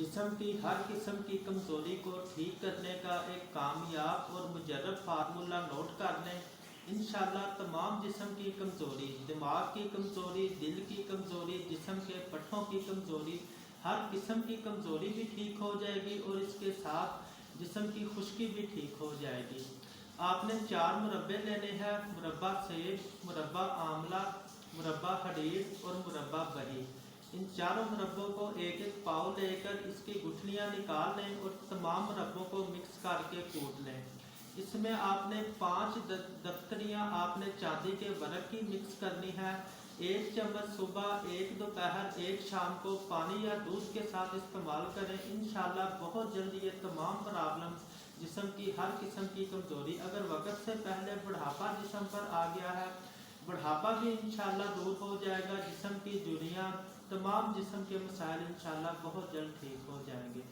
जिस्म की हर किस्म की कमज़ोरी को ठीक करने का एक कामयाब और मुजर्रब फार्मूला नोट कर लें। इंशाअल्लाह तमाम जिस्म की कमज़ोरी, दिमाग की कमज़ोरी, दिल की कमज़ोरी, जिस्म के पट्ठों की कमज़ोरी, हर किस्म की कमज़ोरी भी ठीक हो जाएगी और इसके साथ जिस्म की खुश्की भी ठीक हो जाएगी। आपने 4 मुरब्बे लेने हैं, मुरब्बा सेब, मुरब्बा आंवला, मुरब्बा हरीर और मुरब्बा बरी। इन चारों मुरब्बों को एक एक पाव लेकर इसकी गुठलियाँ निकाल लें और तमाम मुरब्बों को मिक्स करके कूट लें। इसमें आपने 5 दफ्तरियाँ आपने चांदी के वर्क की मिक्स करनी है। 1 चम्मच सुबह, 1 दोपहर, 1 शाम को पानी या दूध के साथ इस्तेमाल करें। इंशाल्लाह बहुत जल्दी ये तमाम प्रॉब्लम, जिस्म की हर किस्म की कमज़ोरी, अगर वक्त से पहले बुढ़ापा जिस्म पर आ गया है, बुढ़ापा भी इंशाल्लाह दूर हो जाएगा। जिस्म की झुर्रियाँ, तमाम जिस्म के मसाइल इंशाल्लाह बहुत जल्द ठीक हो जाएंगे।